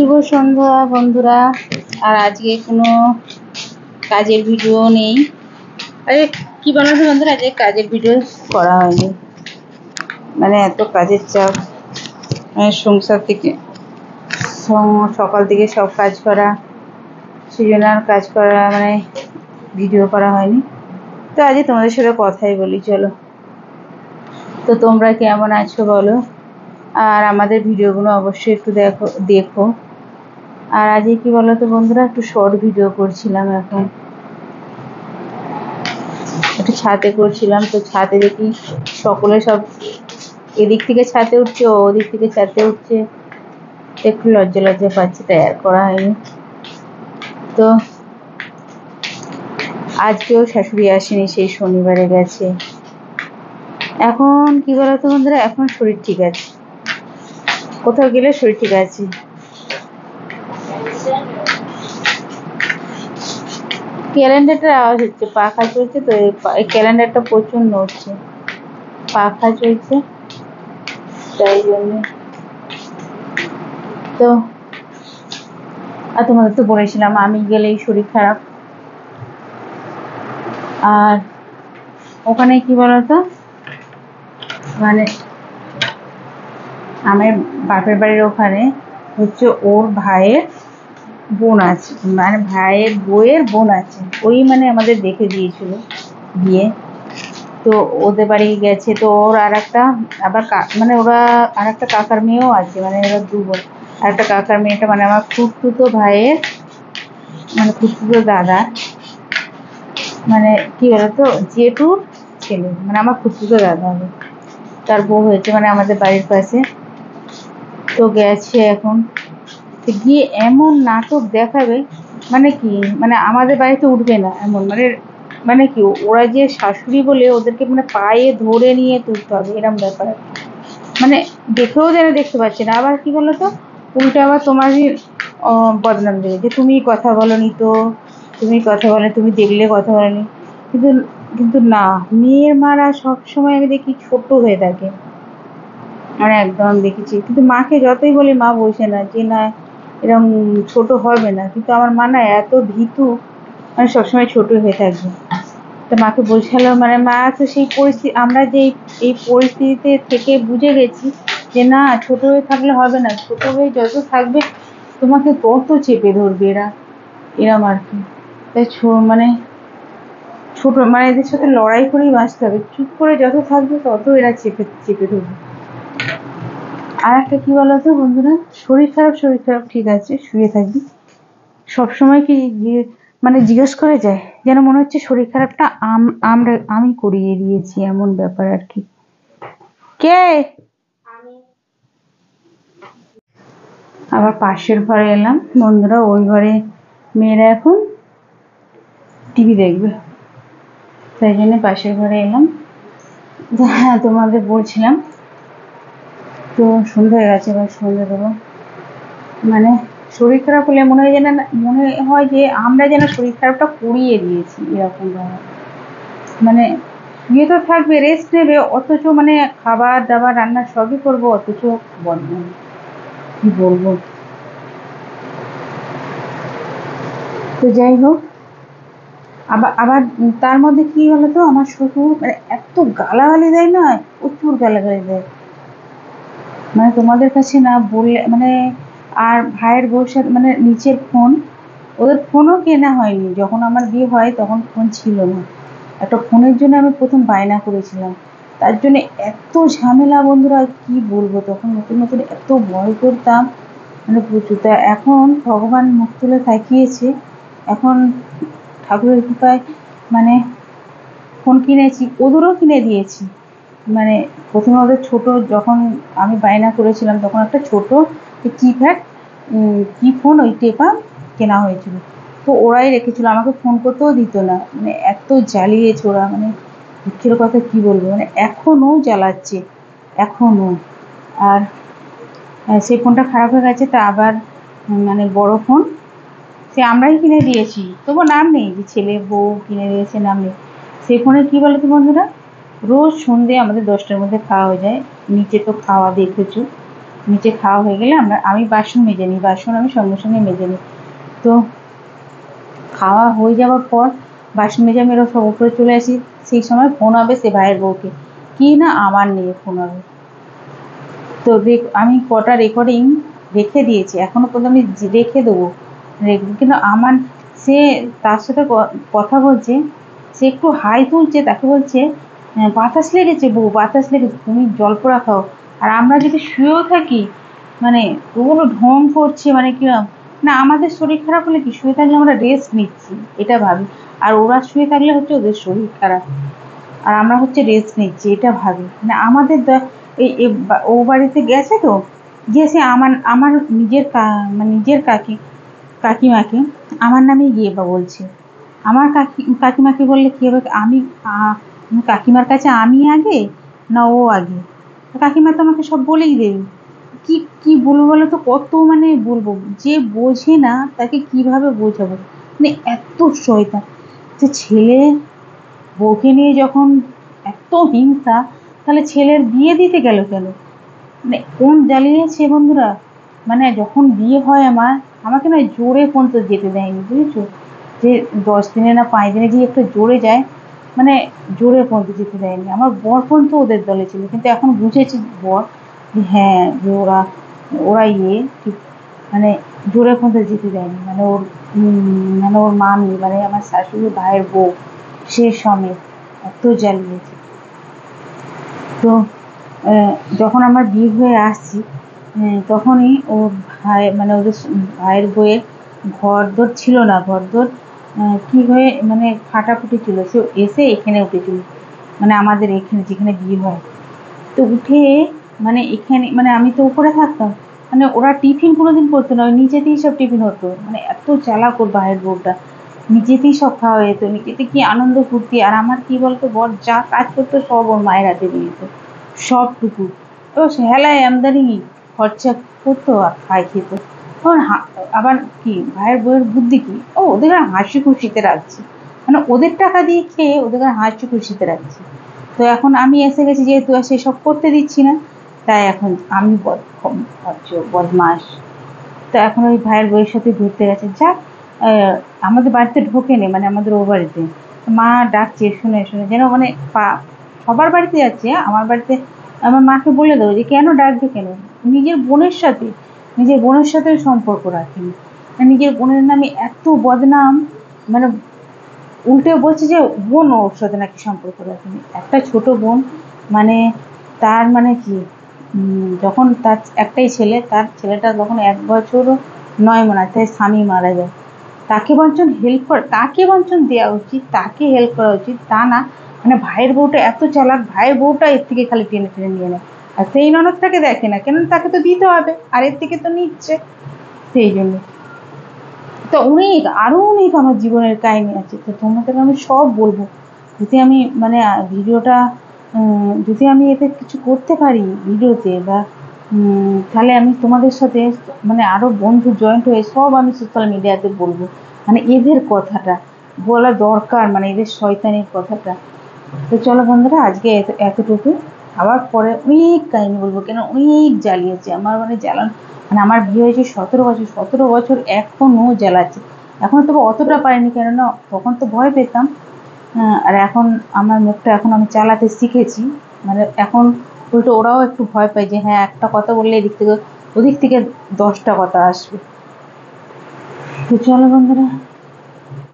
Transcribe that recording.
শুভ সন্ধ্যা বন্ধুরা। আর আজকে কোনো কাজের ভিডিও নেই। আরে কি বলতো বন্ধুরা, আজকে কাজের ভিডিও করা হয়নি, মানে এত কাজের চাপ, মানে সংসার থেকে সকাল থেকে সব কাজ করা, সেই জন্য আর কাজ করা মানে ভিডিও করা হয়নি। তো আজকে তোমাদের সাথে কথাই বলি, চলো। তো তোমরা কেমন আছো বলো, আর আমাদের ভিডিওগুলো অবশ্যই একটু দেখো। আর আজকে কি বলতো বন্ধুরা, একটু শর্ট ভিডিও করছিলাম, এখন একটু ছাদে করছিলাম। তো ছাদে দেখি সকলে সব এদিক থেকে ছাদে উঠছে, ওদিক থেকে ছাদে উঠছে, একটু লজ্জা লজ্জা পাচ্ছি, তাই আর করা হয়নি। তো আজকেও শাশুড়ি আসেনি, সেই শনিবারে গেছে। এখন কি বলতো বন্ধুরা, এখন শরীর ঠিক আছে, কোথাও গেলে শরীর ঠিক আছে। ক্যালেন্ডারটার আওয়াজ হচ্ছে, পাখা চলছে তো, এই ক্যালেন্ডারটা প্রচুর নড়ছে, পাখা চলছে তাই জন্য। তো আর তোমাদের তো বলেছিলাম আমি গেলেই শরীর খারাপ। আর ওখানে কি বলতো, মানে আমার বাপের বাড়ির ওখানে হচ্ছে ওর ভাইয়ের বোন আছে, মানে ভাইয়ের বউয়ের বোন আছে, ওই মানে আমাদের দেখে দিয়েছিল বিয়ে। তো ওদের বাড়ি গেছে, তো ওর আর একটা আবার মানে ওরা আর একটা কাকার মেয়েও আছে, মানে ওরা দু বোন। আর একটা কাকার মেয়েটা মানে আমার খুড়তুতো ভাইয়ের, মানে খুড়তুতো দাদা, মানে কি বলতো জেঠুর ছেলে, মানে আমার খুড়তুতো দাদা হবে, তার বউ হয়েছে, মানে আমাদের বাড়ির পাশে। তো গেছে এখন, গিয়ে এমন নাটক দেখাবে, মানে কি, মানে আমাদের বাড়িতে উঠবে না এমন, মানে মানে কি ওরা যে শাশুড়ি বলে ওদেরকে মানে পায়ে ধরে নিয়ে তুলতে হবে, এরম ব্যাপার। মানে দেখেও যেন দেখতে পাচ্ছি না। আবার কি বলতো, উল্টে আবার তোমারই বদনাম দেবে, যে তুমি কথা বলনি, তো তুমি কথা বলে, তুমি দেখলে কথা বলনি। কিন্তু কিন্তু না, মেয়ের মারা সবসময় আমি দেখি ছোট হয়ে থাকে, মানে একদম দেখেছি। কিন্তু মাকে যতই বলি, মা বসে না, যে না এরকম ছোট হবে না। কিন্তু আমার মা না এত ভীতু, মানে সবসময় ছোট হয়ে থাকবে। তো মাকে বোঝালো, মানে মা তো সেই পরিস্থিতি, আমরা যে এই পরিস্থিতিতে থেকে বুঝে গেছি যে না, ছোট হয়ে থাকলে হবে না, ছোট হয়ে যত থাকবে তোমাকে তত চেপে ধরবে এরা, এরম আর কি। তাই মানে ছোট, মানে এদের সাথে লড়াই করেই বাঁচতে হবে। চুপ করে যত থাকবে তত এরা চেপে চেপে ধরবে। আর একটা কি বলতো বন্ধুরা, শরীর খারাপ ঠিক আছে, শুয়ে থাকবি সবসময়, কি মানে জিজ্ঞেস করে যায়, যেন মনে হচ্ছে শরীর খারাপটা আমি করিয়ে দিয়েছি, এমন ব্যাপার আর কি। কে আবার পাশের ঘরে এলাম বন্ধুরা, ওই ঘরে মেয়েরা এখন টিভি দেখবে, তাই জন্য পাশের ঘরে এলাম। হ্যাঁ, তোমাদের বলছিলাম, তো সন্ধ্যা হয়ে গেছে, এবার সন্ধ্যা দেবো। মানে শরীর খারাপ হলে মনে হয় যে আমরা যেন শরীর খারাপটা করিয়ে দিয়েছি, এরকম ব্যাপার। মানে শুয়ে তো থাকবে, রেস্ট নেবে, অথচ মানে খাবার দাবার রান্না সবই করবো, অথচ বদনাম, কি বলবো। তো যাই হোক, আবার আবার তার মধ্যে কি হলো তো, আমার শ্বশুর মানে এত গালাগালি দেয় না, প্রচুর গালাগালি দেয়, মানে তোমাদের কাছে না বললে মানে। আর ভাইয়ের বউর সাথে মানে নিচের ফোন, ওদের ফোনও কেনা হয়নি, যখন আমার বিয়ে হয় তখন ফোন ছিল না। একটা ফোনের জন্য আমি প্রথম বায়না করেছিলাম, তার জন্য এত ঝামেলা বন্ধুরা, কি বলবো। তখন নতুন নতুন এত ভয় করতাম, মানে প্রচুর। তা এখন ভগবান মুখ তুলে তাকিয়েছে, এখন ঠাকুরের কৃপায় মানে ফোন কিনেছি, ওদেরও কিনে দিয়েছি। মানে প্রথমে ওদের ছোট, যখন আমি বায়না করেছিলাম তখন একটা ছোট কিপ্যাড কি ফোন, ওই টেপা কেনা হয়েছিল, তো ওরাই রেখেছিল, আমাকে ফোন করতেও দিত না, মানে এত জ্বালিয়েছে ওরা, মানে দুঃখের কথা কি বলবো, মানে এখনো জ্বালাচ্ছে এখনো। আর সেই ফোনটা খারাপ হয়ে গেছে, তা আবার মানে বড় ফোন সে আমরাই কিনে দিয়েছি, তবু নাম নেই যে ছেলে বউ কিনে দিয়েছে, নাম নেই। সেই ফোনে কি বলতো বন্ধুরা, রোজ সন্ধে আমাদের 10টার মধ্যে খাওয়া হয়ে যায়, নিচে তো খাওয়া দেখেছো, নিচে খাওয়া হয়ে গেলে আমি বাসন মেজে নিই, বাসন আমি সঙ্গে সঙ্গে মেজে নিই। তো খাওয়া হয়ে যাওয়ার পর বাসন মেজে আমি সব উপরে চলে আসি, সেই সময় ফোন হবে সে ভাইয়ের বউকে, কি না আমার নিয়ে ফোন হবে। তো আমি কটা রেকর্ডিং রেখে দিয়েছি, এখনো পর্যন্ত আমি রেখে দেবো, কিন্তু আমার সে তার সাথে কথা বলছে, সে একটু হাই তুলছে, তাকে বলছে বাতাস লেগেছে বউ, বাতাস লেগেছে, তুমি জল পোড়া খাও। আর আমরা যদি শুয়েও থাকি, মানে ওগুলো ঢং করছে, মানে কি না, আমাদের শরীর খারাপ হলে কি শুয়ে থাকলে আমরা রেস্ট নিচ্ছি এটা ভাবি, আর ওরা শুয়ে থাকলে হচ্ছে ওদের শরীর খারাপ, আর আমরা হচ্ছে রেস্ট নিচ্ছি এটা ভাবি। মানে আমাদের ও বাড়িতে গেছে, তো গিয়ে সে আমার আমার নিজের মানে নিজের কাকিমাকে আমার নামে গিয়ে বলছে। আমার কাকিমাকে বললে কি হবে, আমি কাকিমার কাছে আমি আগে না ও আগে? কাকিমা তো আমাকে সব বলেই দেবে, কি কি বলবো বলো তো, কত মানে বলবো, যে বোঝে না তাকে কিভাবে বোঝাবো, মানে এত শয়তান। যে ছেলে বউকে নিয়ে যখন এত হিংসা, তাহলে ছেলের বিয়ে দিতে গেল কেন? মানে কোন জ্বালিয়েছে বন্ধুরা। মানে যখন বিয়ে হয় আমাকে না জোরে পর্যন্ত যেতে দেয়নি, বুঝেছো? যে 10 দিনে না 5 দিনে গিয়ে একটু জোরে যায়, মানে জোরে পর্যন্ত যেতে দেয়নি। আমার বর পর্যন্ত ওদের দলে ছিল, কিন্তু এখন বুঝেছি বর যে হ্যাঁ, যে ওরা ওরা ঠিক মানে জোরে পর্যন্ত যেতে দেয়নি। মানে মানে ওর মামি, মানে আমার শাশুড়ি ভাইয়ের বউ, সে সমেত এত জ্বালিয়েছে। তো যখন আমার বিয়ে হয়ে আসছি, তখনই ওর ভাই, মানে ওদের ভাইয়ের বউয়ের ঘরদোর ছিল না, ঘরদোর কি হয়ে মানে ফাটাফুটি ছিল, সে এসে এখানে উঠেছিল, মানে আমাদের এখানে যেখানে বিয়ে হয়। তো উঠে মানে এখানে, মানে আমি তো উপরে থাকতাম, মানে ওরা টিফিন কোনোদিন করতো না, নিচেতেই সব টিফিন হতো। মানে এত চালাক ওর ভাইয়ের বউটা, নিজেতেই সব খাওয়া যেত, নিজেতে কি আনন্দ ফুর্তি। আর আমার কি বলতো, বর যা কাজ করতো সব ওর মায়ের হাতে দিয়ে দিত, সবটুকু। ও হেলায় আমদানি খরচা করতো আর খাই খেত। তখন আবার কি ভাইয়ের বউয়ের বুদ্ধি কি, ও ওদের হাসি খুশিতে রাখছে, মানে ওদের টাকা দিয়ে খেয়ে ওদের হাসি খুশিতে রাখছে। তো এখন আমি এসে গেছি যেহেতু, আর সেসব করতে দিচ্ছি না, তাই এখন আমি বদমাস। তো এখন ওই ভাইয়ের বউয়ের সাথে ঘুরতে গেছে, যাক আমাদের বাড়িতে ঢোকেনি, মানে আমাদের ও বাড়িতে মা ডাকছে শুনে শুনে, যেন মানে সবার বাড়িতে যাচ্ছে, আমার বাড়িতে আমার মাকে বলে দেবো যে কেন ডাকবে কেন, নিজের বোনের সাথে সম্পর্ক রাখেনি, নিজের বোনের নামে এত বদনাম, মানে উল্টে বলছে যে বোন ওর সাথে নাকি সম্পর্ক রাখেনি। একটা ছোট বোন, মানে তার মানে কি, যখন তার একটাই ছেলে, তার ছেলেটা যখন 1 বছরও নয় মনে হয়, তাই স্বামী মারা যায়, তাকে বঞ্চন হেল্প করা, তাকে বঞ্চন দেওয়া উচিত, তাকে হেল্প করা উচিত, তা না। মানে ভাইয়ের বউটা এত চালাক, ভাইয়ের বউটা এর থেকে খালি টেনে টেনে নিয়ে নেয়, আর সেই ননদটাকে দেখে না, কেন তাকে তো দিতে হবে, আর এর থেকে তো নিচ্ছে, সেই জন্য। তো আরো অনেক আমার জীবনের কাহিনী আছে, তো তোমাদের আমি সব বলবো, যদি আমি মানে ভিডিওটা যদি আমি এতে কিছু করতে পারি ভিডিওতে, বা তাহলে আমি তোমাদের সাথে মানে আরো বন্ধু জয়েন্ট হয়ে সব আমি সোশ্যাল মিডিয়াতে বলবো, মানে এদের কথাটা বলা দরকার, মানে এদের শয়তানির কথাটা। তো চলো বন্ধুরা, আজকে এতটুকু, আবার পরে অনেক কাহিনী বলবো, কেন অনেক জ্বালিয়েছে আমার, মানে মানে আমার বিয়ে হয়েছে 17 বছর, 17 বছর এখনো জ্বালাচ্ছে। এখন তবে অতটা পারিনি, কেননা তখন তো ভয় পেতাম, আর এখন আমার মুখটা এখন আমি চালাতে শিখেছি, মানে এখন উল্টো ওরাও একটু ভয় পায় যে হ্যাঁ, একটা কথা বললে ওদিক থেকে 10টা কথা আসবে। তো চলো বন্ধুরা।